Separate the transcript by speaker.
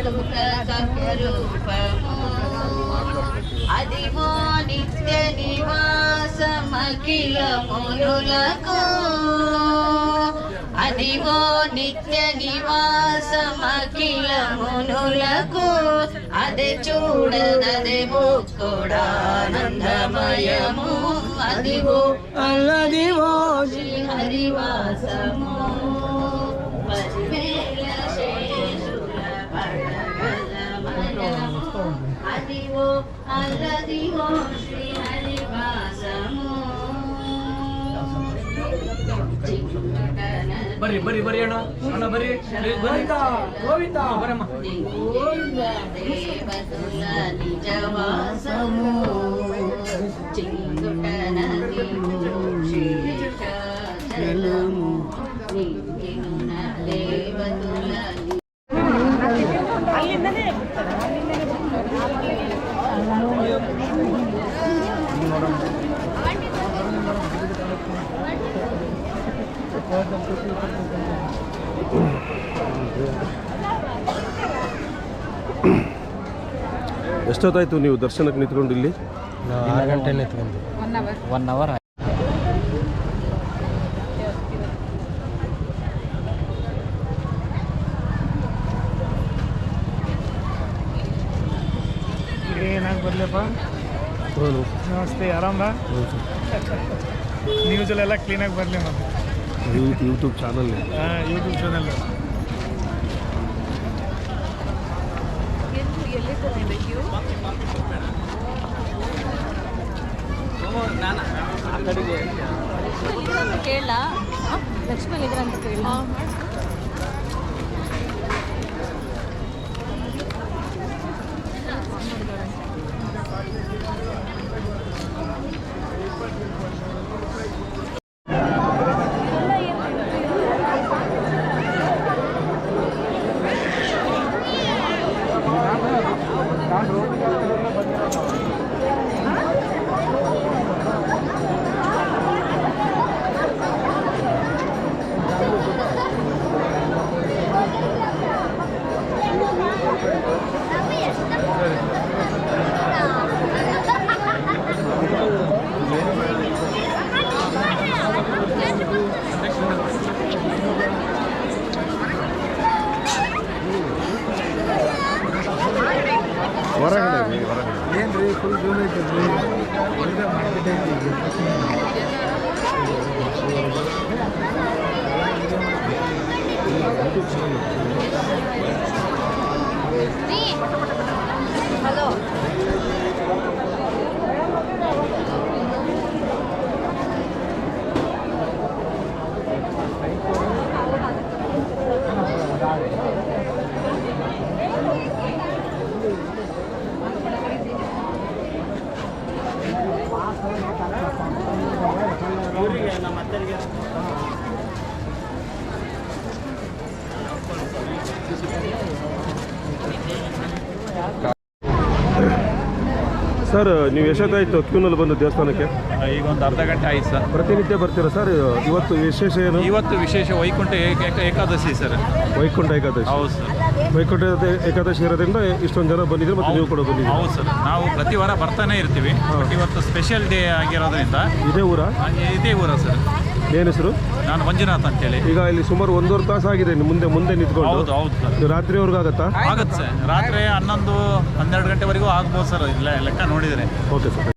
Speaker 1: సుఖ సత్యరూపము అదివో నిత్య నివాసమఖిల మునులకు అదివో నిత్య నివాసమఖిల మునులకు అదే చూడదదే ముక్కుడానందమయము అదివో
Speaker 2: అల్లదివో
Speaker 1: శ్రీ హరివాసము పదివేల శేషుల పడగలమయము అదివో అల్లదివో శ్రీ హరివాసము
Speaker 2: ಬರ್ರಿ ಬರ್ರಿ ಬರ್ರಿ ಅಣ್ಣ ಅಣ್ಣ ಬರ್ರಿ ಗೋವಿಂದ ಗೋವಿಂದ ಬರಮ್ಮ
Speaker 1: దేవతుల నిజవాసము చిందుటన జలము నింగిన దేవతుల
Speaker 3: ಎಷ್ಟೊತ್ತಾಯ್ತು ನೀವು ದರ್ಶನಕ್ಕೆ ನಿಂತ್ಕೊಂಡು ಇಲ್ಲಿ?
Speaker 2: 6 ಗಂಟೆ ನಿಂತ್ಕೊಂಡು 1 ಅವರ್ ಏನಾಗಿ ಬರಲಪ್ಪ. ನಮಸ್ತೆ, ಆರಾಮ? ನ್ಯೂಸಲ್ಲೆಲ್ಲ ಕ್ಲೀನಾಗಿ ಬರಲಿ ಮತ್ತೆ.
Speaker 3: YouTube channel.
Speaker 2: YouTube channel.
Speaker 4: ಕೇಳ ಲಕ್ಷ್ಮಿ ಇದ್ರಂತ ಕೇಳ.
Speaker 3: ಹೊರಗಡೆ
Speaker 2: ಏನು ರೀ ಫುಲ್ ಜೂನ್ ಐತಲ್ರಿ ಮಾರ್ಕೆಟ್ ಐತಿ.
Speaker 4: ಹಲೋ
Speaker 3: ಸರ್, ನೀವು ಎಷ್ಟೊತ್ತಾಯಿತು ಕ್ಯೂನಲ್ಲಿ ಬಂದು ದೇವಸ್ಥಾನಕ್ಕೆ?
Speaker 5: ಈಗ ಒಂದು ಅರ್ಧ ಗಂಟೆ ಆಯ್ತು ಸರ್.
Speaker 3: ಪ್ರತಿನಿತ್ಯ ಬರ್ತೀರಾ ಸರ್? ಇವತ್ತು ವಿಶೇಷ ಏನು?
Speaker 5: ಇವತ್ತು ವಿಶೇಷ ವೈಕುಂಠ ಏಕಾದಶಿ ಸರ್.
Speaker 3: ವೈಕುಂಠ ಏಕಾದಶಿ.
Speaker 5: ಹೌದು ಸರ್.
Speaker 3: ವೈಕುಂಠ ಏಕಾದಶಿ ಇರೋದ್ರಿಂದ ಇಷ್ಟೊಂದು ಜನ ಬಂದಿದ್ರು ಮತ್ತು ನೀವು ಕೂಡ ಬಂದಿದ್ದೀರಿ.
Speaker 5: ಹೌದು ಸರ್. ನಾವು ಪ್ರತಿ ವಾರ ಬರ್ತಾನೆ ಇರ್ತೀವಿ. ಬಟ್ ಇವತ್ತು ಸ್ಪೆಷಲ್ ಡೇ ಆಗಿರೋದ್ರಿಂದ.
Speaker 3: ಇದೇ ಊರಾ?
Speaker 5: ಇದೇ ಊರ ಸರ್.
Speaker 3: ಏನು ಹೆಸರು?
Speaker 5: ನಾನು ಮಂಜುನಾಥ್ ಅಂತೇಳಿ.
Speaker 3: ಈಗ ಇಲ್ಲಿ ಸುಮಾರು 1.5 ತಾಸು ಆಗಿದೆ ಮುಂದೆ ನಿಂತ್ಕೊಂಡು.
Speaker 5: ಹೌದು ಹೌದು ಸರ್.
Speaker 3: ರಾತ್ರಿವರೆಗೂ ಆಗುತ್ತಾ?
Speaker 5: ಆಗುತ್ತೆ ಸರ್. ರಾತ್ರಿ 11-12 ಗಂಟೆವರೆಗೂ ಆಗ್ಬೋದು ಸರ್, ಇಲ್ಲ ಲೆಕ್ಕ ನೋಡಿದರೆ.
Speaker 3: Okay sir.